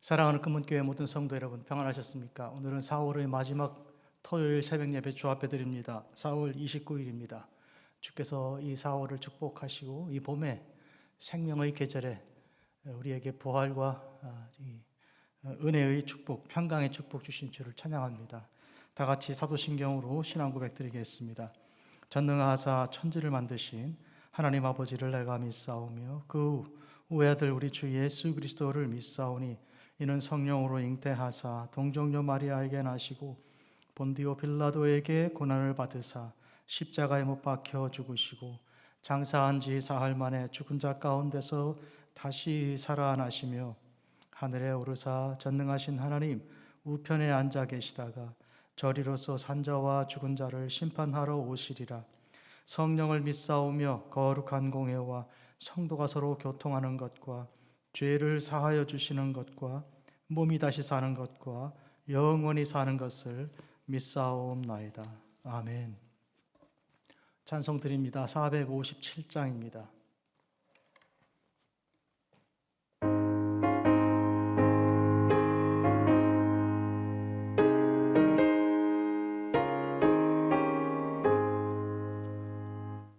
사랑하는 금문교회 모든 성도 여러분, 평안하셨습니까? 오늘은 4월의 마지막 토요일 새벽 예배 주앞에 드립니다. 4월 29일입니다. 주께서 이 4월을 축복하시고 이 봄에 생명의 계절에 우리에게 부활과 은혜의 축복, 평강의 축복 주신 주를 찬양합니다. 다 같이 사도신경으로 신앙 고백 드리겠습니다. 전능하사 천지를 만드신 하나님 아버지를 내가 믿사오며 그 우아들 우리 주 예수 그리스도를 믿사오니 이는 성령으로 잉태하사 동정녀 마리아에게 나시고 본디오 빌라도에게 고난을 받으사 십자가에 못 박혀 죽으시고 장사한 지 사흘 만에 죽은 자 가운데서 다시 살아나시며 하늘에 오르사 전능하신 하나님 우편에 앉아 계시다가 저리로서 산자와 죽은 자를 심판하러 오시리라. 성령을 믿사오며 거룩한 공회와 성도가 서로 교통하는 것과 죄를 사하여 주시는 것과 몸이 다시 사는 것과 영원히 사는 것을 믿사옵나이다. 아멘. 찬송 드립니다. 457장입니다.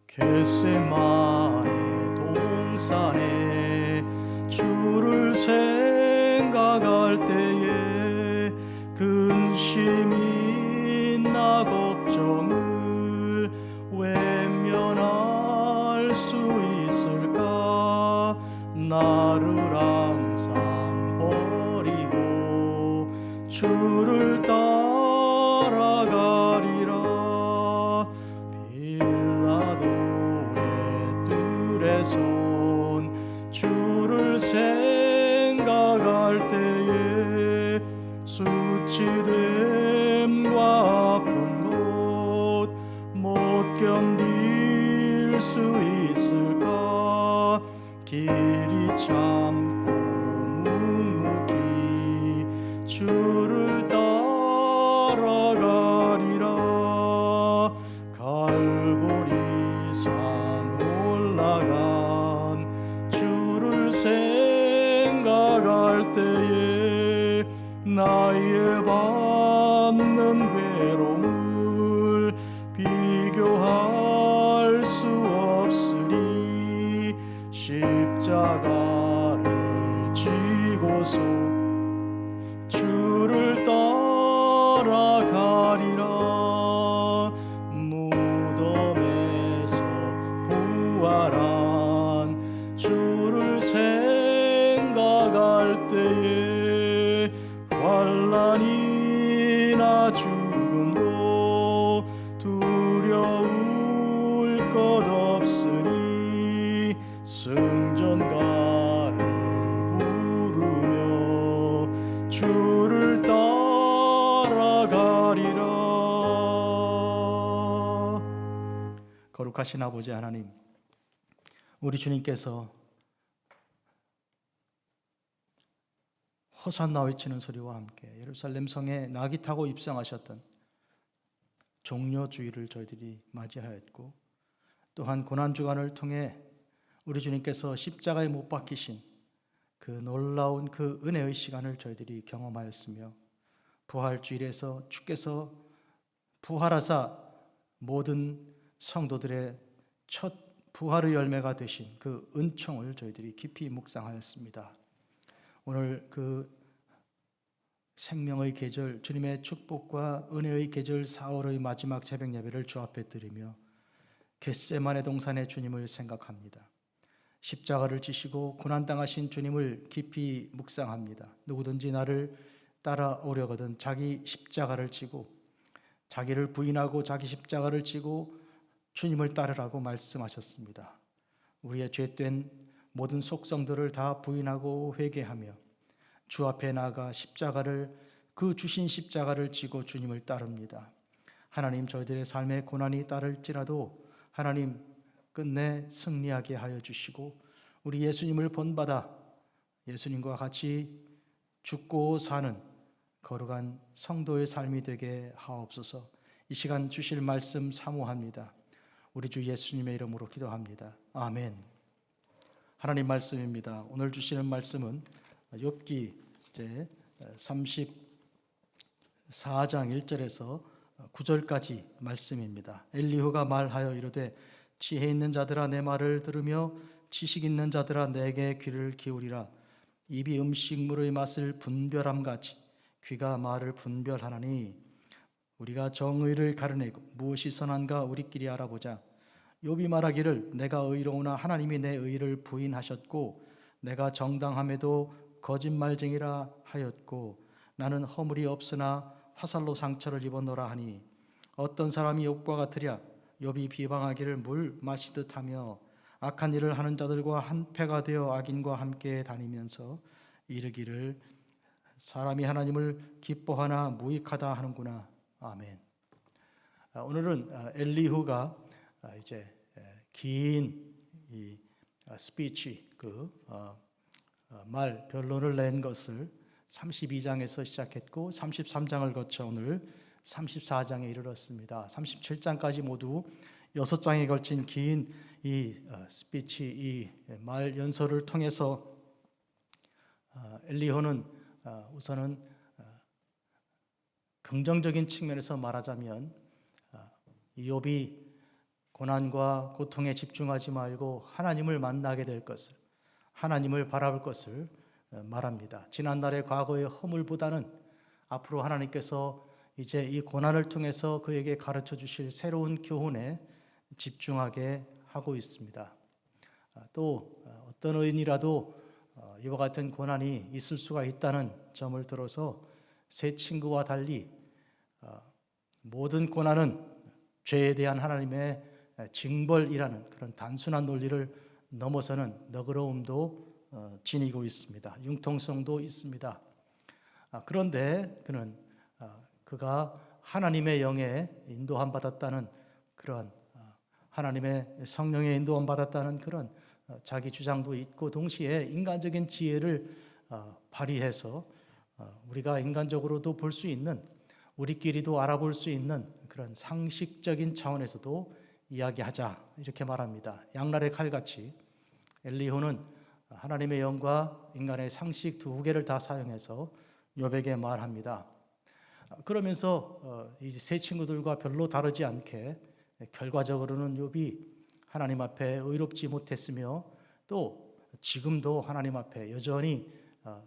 겟세마네 동산에 주를 생각할 때에 근심이 나 걱정을 외면할 수 있을까? 나를 항상 버리고 주를 따라가리라. 손 주를 생각할 때에 수치됨과 아픈 것 못 견딜 수 있을까? 길이 참고 묵묵히 주를 따라가리라. 갈보리산 올라간 주를 생각할 때에 나의 받는 괴로움을 비교할 수 없으리. 십자가를 지고서 주를 따라가리라. 무덤에서 부활한 주를 생각할 때에 환난이나 죽음도 두려울 것 없으리. 승전가를 부르며 주를 따라가리라. 거룩하신 아버지 하나님, 우리 주님께서 호산나 외치는 소리와 함께 예루살렘 성에 나귀 타고 입성하셨던 종려주의를 저희들이 맞이하였고, 또한 고난주간을 통해 우리 주님께서 십자가에 못 박히신 그 놀라운 그 은혜의 시간을 저희들이 경험하였으며, 부활주일에서 주께서 부활하사 모든 성도들의 첫 부활의 열매가 되신 그 은총을 저희들이 깊이 묵상하였습니다. 오늘 그 생명의 계절, 주님의 축복과 은혜의 계절 4월의 마지막 새벽 예배를 주 앞에 드리며 겟세마네 동산의 주님을 생각합니다. 십자가를 지시고 고난당하신 주님을 깊이 묵상합니다. 누구든지 나를 따라오려거든 자기 십자가를 지고, 자기를 부인하고 자기 십자가를 지고 주님을 따르라고 말씀하셨습니다. 우리의 죄된 모든 속성들을 다 부인하고 회개하며 주 앞에 나아가 십자가를, 그 주신 십자가를 지고 주님을 따릅니다. 하나님, 저희들의 삶에 고난이 따를지라도 하나님 끝내 승리하게 하여 주시고 우리 예수님을 본받아 예수님과 같이 죽고 사는 거룩한 성도의 삶이 되게 하옵소서. 이 시간 주실 말씀 사모합니다. 우리 주 예수님의 이름으로 기도합니다. 아멘. 하나님 말씀입니다. 오늘 주시는 말씀은 욥기 이제 34장 1절에서 9절까지 말씀입니다. 엘리후가 말하여 이르되 지혜 있는 자들아 내 말을 들으며 지식 있는 자들아 내게 귀를 기울이라. 입이 음식물의 맛을 분별함같이 귀가 말을 분별하나니 우리가 정의를 가르내고 무엇이 선한가 우리끼리 알아보자. 욥이 말하기를 내가 의로우나 하나님이 내 의를 부인하셨고 내가 정당함에도 거짓말쟁이라 하였고 나는 허물이 없으나 화살로 상처를 입었노라 하니 어떤 사람이 욥과 같으랴. 욥이 비방하기를 물 마시듯 하며 악한 일을 하는 자들과 한패가 되어 악인과 함께 다니면서 이르기를 사람이 하나님을 기뻐하나 무익하다 하는구나. 아멘. 오늘은 엘리후가 이제 긴 이 스피치 말 변론을 낸 것을 32장에서 시작했고 33장을 거쳐 오늘 34장에 이르렀습니다. 37장까지 모두 6장에 걸친 긴 이 스피치, 이 말 연설을 통해서 엘리후는 우선은 긍정적인 측면에서 말하자면 욥이 고난과 고통에 집중하지 말고 하나님을 만나게 될 것을, 하나님을 바라볼 것을 말합니다. 지난날의 과거의 허물보다는 앞으로 하나님께서 이제 이 고난을 통해서 그에게 가르쳐 주실 새로운 교훈에 집중하게 하고 있습니다. 또 어떤 의인이라도 이와 같은 고난이 있을 수가 있다는 점을 들어서 세 친구와 달리 모든 고난은 죄에 대한 하나님의 징벌이라는 그런 단순한 논리를 넘어서는 너그러움도 지니고 있습니다. 융통성도 있습니다. 그런데 그는 그가 하나님의 영에 인도함 받았다는 그런 하나님의 성령에 인도함 받았다는 그런 자기 주장도 있고 동시에 인간적인 지혜를 발휘해서 우리가 인간적으로도 볼 수 있는 우리끼리도 알아볼 수 있는 그런 상식적인 차원에서도 이야기하자 이렇게 말합니다. 양날의 칼같이 엘리후는 하나님의 영과 인간의 상식 두 개를 다 사용해서 욥에게 말합니다. 그러면서 이 세 친구들과 별로 다르지 않게 결과적으로는 욥이 하나님 앞에 의롭지 못했으며 또 지금도 하나님 앞에 여전히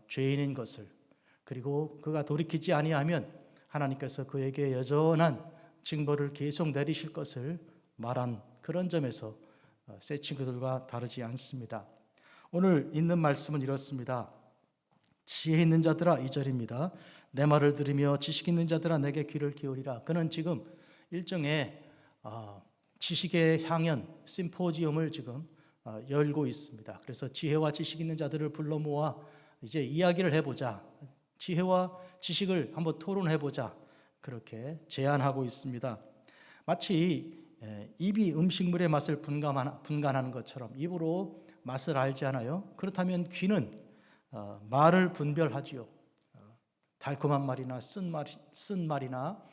죄인인 것을, 그리고 그가 돌이키지 아니하면 하나님께서 그에게 여전한 징벌을 계속 내리실 것을 말한 그런 점에서 세 친구들과 다르지 않습니다. 오늘 있는 말씀은 이렇습니다. 지혜 있는 자들아, 2절입니다. 내 말을 들으며 지식 있는 자들아 내게 귀를 기울이라. 그는 지금 일종의 지식의 향연 심포지엄을 지금 열고 있습니다. 그래서 지혜와 지식 있는 자들을 불러 모아 이제 이야기를 해보자, 지혜와 지식을 한번 토론해보자, 그렇게 제안하고 있습니다. 마치 입이 음식물의 맛을 분간하는 것처럼 입으로 맛을 알지 않아요? 그렇다면 귀는 말을 분별하지요. 달콤한 말이나 쓴 말이나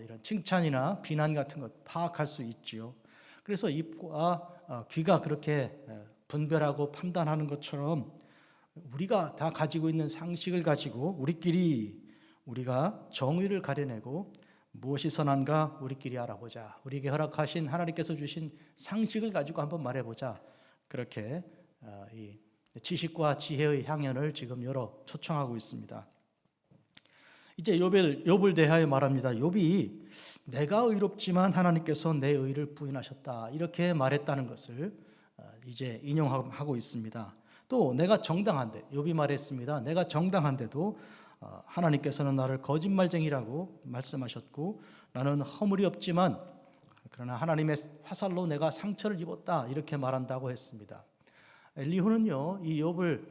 이런 칭찬이나 비난 같은 것 파악할 수 있지요. 그래서 입과 귀가 그렇게 분별하고 판단하는 것처럼 우리가 다 가지고 있는 상식을 가지고 우리가 정의를 가려내고 무엇이 선한가 우리끼리 알아보자. 우리에게 허락하신 하나님께서 주신 상식을 가지고 한번 말해보자. 그렇게 이 지식과 지혜의 향연을 지금 초청하고 있습니다. 이제 욥을 대하여 말합니다. 욥이 내가 의롭지만 하나님께서 내 의를 부인하셨다 이렇게 말했다는 것을 이제 인용하고 있습니다. 또 내가 정당한데, 욥이 말했습니다. 내가 정당한데도 하나님께서는 나를 거짓말쟁이라고 말씀하셨고 나는 허물이 없지만 그러나 하나님의 화살로 내가 상처를 입었다 이렇게 말한다고 했습니다. 엘리후는요, 이 욥을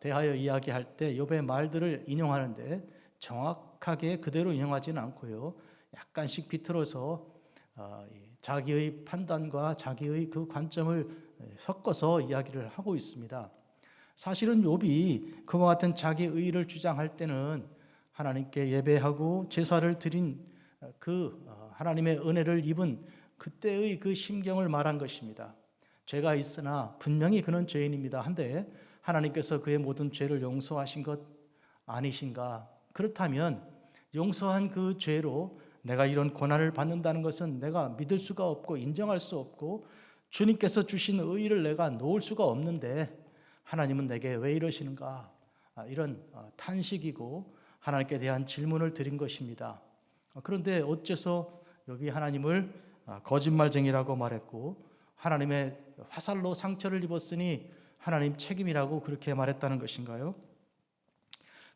대하여 이야기할 때 욥의 말들을 인용하는데 정확하게 그대로 인용하지는 않고요, 약간씩 비틀어서 자기의 판단과 자기의 그 관점을 섞어서 이야기를 하고 있습니다. 사실은 욥이 그와 같은 자기 의를 주장할 때는 하나님께 예배하고 제사를 드린 그 하나님의 은혜를 입은 그때의 그 심경을 말한 것입니다. 죄가 있으나 분명히 그는 죄인입니다 한데 하나님께서 그의 모든 죄를 용서하신 것 아니신가? 그렇다면 용서한 그 죄로 내가 이런 고난을 받는다는 것은 내가 믿을 수가 없고 인정할 수 없고 주님께서 주신 의의를 내가 놓을 수가 없는데 하나님은 내게 왜 이러시는가? 이런 탄식이고 하나님께 대한 질문을 드린 것입니다. 그런데 어째서 욥이 하나님을 거짓말쟁이라고 말했고 하나님의 화살로 상처를 입었으니 하나님 책임이라고 그렇게 말했다는 것인가요?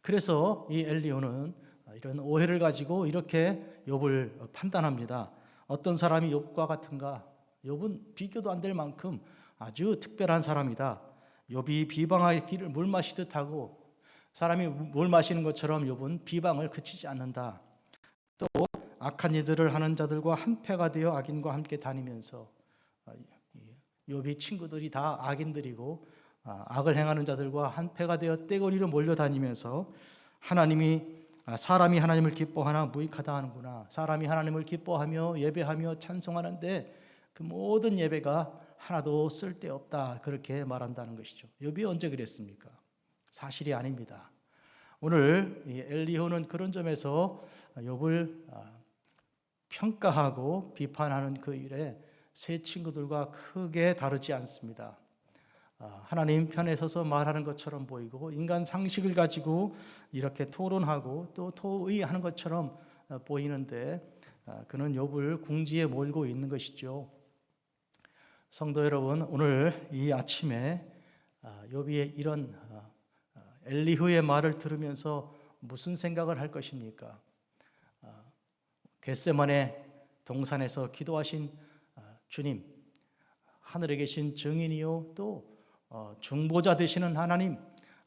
그래서 이 엘리후는 이런 오해를 가지고 이렇게 욥을 판단합니다. 어떤 사람이 욥과 같은가? 욥은 비교도 안 될 만큼 아주 특별한 사람이다. 욥이 비방의 길을 물 마시듯 하고 사람이 물 마시는 것처럼 욥은 비방을 그치지 않는다. 또 악한 일들을 하는 자들과 한패가 되어 악인과 함께 다니면서 욥이 친구들이 다 악인들이고 악을 행하는 자들과 한패가 되어 떼거리로 몰려다니면서 사람이 하나님을 기뻐하나 무익하다 하는구나. 사람이 하나님을 기뻐하며 예배하며 찬송하는데 그 모든 예배가 하나도 쓸데없다, 그렇게 말한다는 것이죠. 욥이 언제 그랬습니까? 사실이 아닙니다. 오늘 이 엘리후는 그런 점에서 욥을 평가하고 비판하는 그 일에 세 친구들과 크게 다르지 않습니다. 하나님 편에 서서 말하는 것처럼 보이고 인간 상식을 가지고 이렇게 토론하고 또 토의하는 것처럼 보이는데 그는 욥을 궁지에 몰고 있는 것이죠. 성도 여러분, 오늘 이 아침에 욥이 이런 엘리후의 말을 들으면서 무슨 생각을 할 것입니까? 겟세마네 동산에서 기도하신 주님, 하늘에 계신 증인이요 또 중보자 되시는 하나님,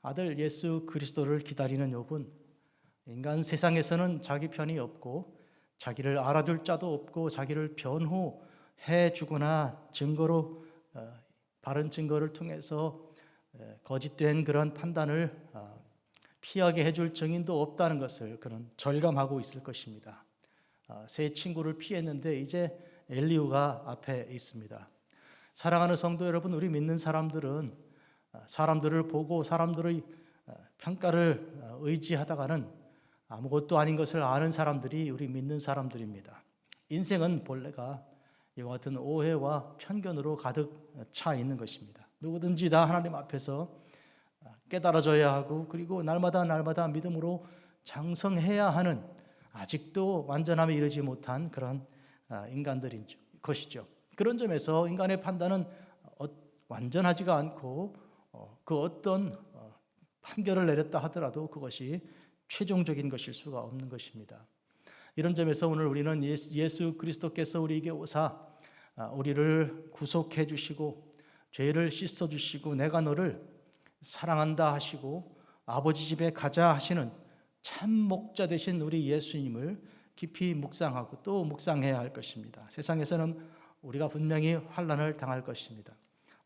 아들 예수 그리스도를 기다리는 욥은 인간 세상에서는 자기 편이 없고 자기를 알아줄 자도 없고 자기를 변호해 주거나 증거로 바른 증거를 통해서 거짓된 그런 판단을 피하게 해줄 증인도 없다는 것을 그는 절감하고 있을 것입니다. 세 친구를 피했는데 이제 엘리후가 앞에 있습니다. 사랑하는 성도 여러분, 우리 믿는 사람들은 사람들을 보고 사람들의 평가를 의지하다가는 아무것도 아닌 것을 아는 사람들이 우리 믿는 사람들입니다. 인생은 본래가 이와 같은 오해와 편견으로 가득 차 있는 것입니다. 누구든지 다 하나님 앞에서 깨달아져야 하고 그리고 날마다 믿음으로 장성해야 하는 아직도 완전함에 이르지 못한 그런 인간들인 것이죠. 그런 점에서 인간의 판단은 완전하지가 않고 그 어떤 판결을 내렸다 하더라도 그것이 최종적인 것일 수가 없는 것입니다. 이런 점에서 오늘 우리는 예수 그리스도께서 우리에게 오사 우리를 구속해 주시고 죄를 씻어 주시고 내가 너를 사랑한다 하시고 아버지 집에 가자 하시는 참 목자 되신 우리 예수님을 깊이 묵상하고 또 묵상해야 할 것입니다. 세상에서는 우리가 분명히 환난을 당할 것입니다.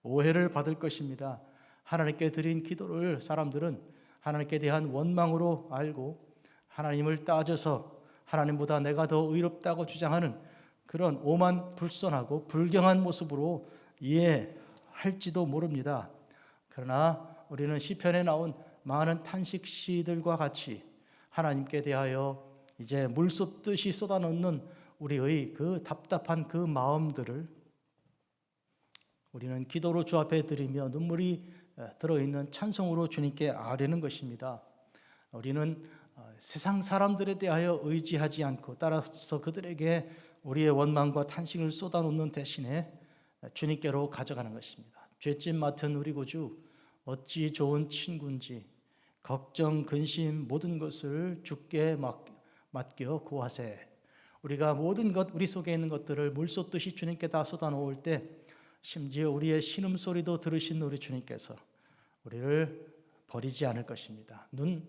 오해를 받을 것입니다. 하나님께 드린 기도를 사람들은 하나님께 대한 원망으로 알고 하나님을 따져서 하나님보다 내가 더 의롭다고 주장하는 그런 오만불선하고 불경한 모습으로 이해할지도 모릅니다. 그러나 우리는 시편에 나온 많은 탄식시들과 같이 하나님께 대하여 이제 물 쏟듯이 쏟아놓는 우리의 그 답답한 그 마음들을 우리는 기도로 주 앞에 드리며 눈물이 들어있는 찬송으로 주님께 아뢰는 것입니다. 우리는 세상 사람들에 대하여 의지하지 않고 따라서 그들에게 우리의 원망과 탄식을 쏟아놓는 대신에 주님께로 가져가는 것입니다. 죄짐 맡은 우리 구주 어찌 좋은 친구인지 걱정, 근심 모든 것을 주께 맡겨 구하세. 우리가 모든 것 우리 속에 있는 것들을 물 쏟듯이 주님께 다 쏟아놓을 때 심지어 우리의 신음소리도 들으신 우리 주님께서 우리를 버리지 않을 것입니다. 눈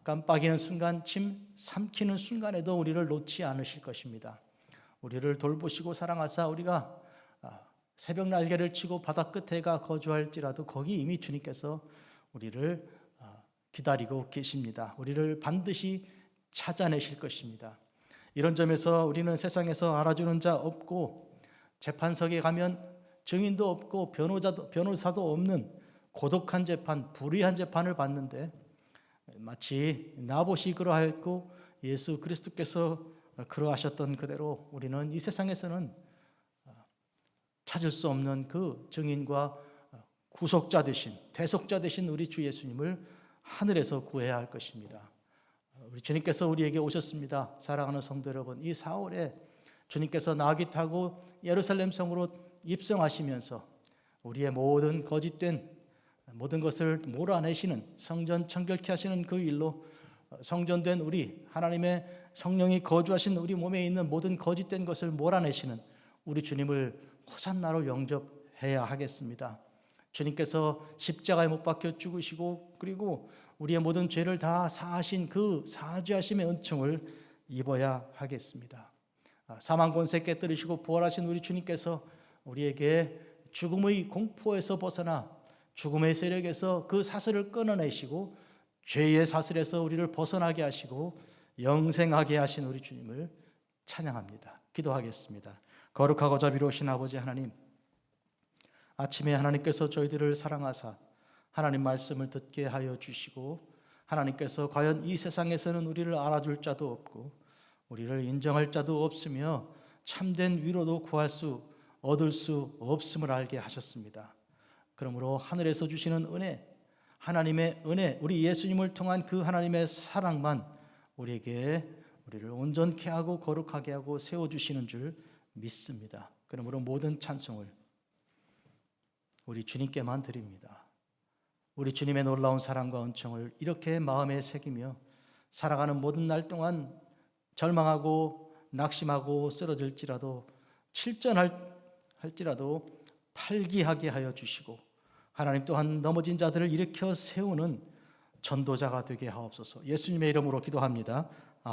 깜빡이는 순간, 침 삼키는 순간에도 우리를 놓지 않으실 것입니다. 우리를 돌보시고 사랑하사 우리가 새벽 날개를 치고 바다 끝에 가 거주할지라도 거기 이미 주님께서 우리를 기다리고 계십니다. 우리를 반드시 찾아내실 것입니다. 이런 점에서 우리는 세상에서 알아주는 자 없고 재판석에 가면 증인도 없고 변호사도 없는 고독한 재판, 불의한 재판을 받는데 마치 나봇이 그러하였고 예수 그리스도께서 그러하셨던 그대로 우리는 이 세상에서는 찾을 수 없는 그 증인과 구속자 되신 대속자 되신 우리 주 예수님을 하늘에서 구해야 할 것입니다. 우리 주님께서 우리에게 오셨습니다. 사랑하는 성도 여러분, 이 4월에 주님께서 나귀 타고 예루살렘 성으로 입성하시면서 우리의 모든 거짓된 모든 것을 몰아내시는 성전 청결케 하시는 그 일로 성전된 우리 하나님의 성령이 거주하신 우리 몸에 있는 모든 거짓된 것을 몰아내시는 우리 주님을 호산나로 영접해야 하겠습니다. 주님께서 십자가에 못 박혀 죽으시고 그리고 우리의 모든 죄를 다 사하신 그 사죄하심의 은총을 입어야 하겠습니다. 사망 권세 깨뜨리시고 부활하신 우리 주님께서 우리에게 죽음의 공포에서 벗어나 죽음의 세력에서 그 사슬을 끊어내시고 죄의 사슬에서 우리를 벗어나게 하시고 영생하게 하신 우리 주님을 찬양합니다. 기도하겠습니다. 거룩하고 자비로우신 아버지 하나님, 아침에 하나님께서 저희들을 사랑하사 하나님 말씀을 듣게 하여 주시고 하나님께서 과연 이 세상에서는 우리를 알아줄 자도 없고 우리를 인정할 자도 없으며 참된 위로도 구할 수 얻을 수 없음을 알게 하셨습니다. 그러므로 하늘에서 주시는 은혜, 하나님의 은혜, 우리 예수님을 통한 그 하나님의 사랑만 우리에게 우리를 온전케 하고 거룩하게 하고 세워주시는 줄 믿습니다. 그러므로 모든 찬송을 우리 주님께만 드립니다. 우리 주님의 놀라운 사랑과 은총을 이렇게 마음에 새기며 살아가는 모든 날 동안 절망하고 낙심하고 쓰러질지라도 실전할지라도 팔기하게 하여 주시고 하나님 또한 넘어진 자들을 일으켜 세우는 전도자가 되게 하옵소서. 예수님의 이름으로 기도합니다.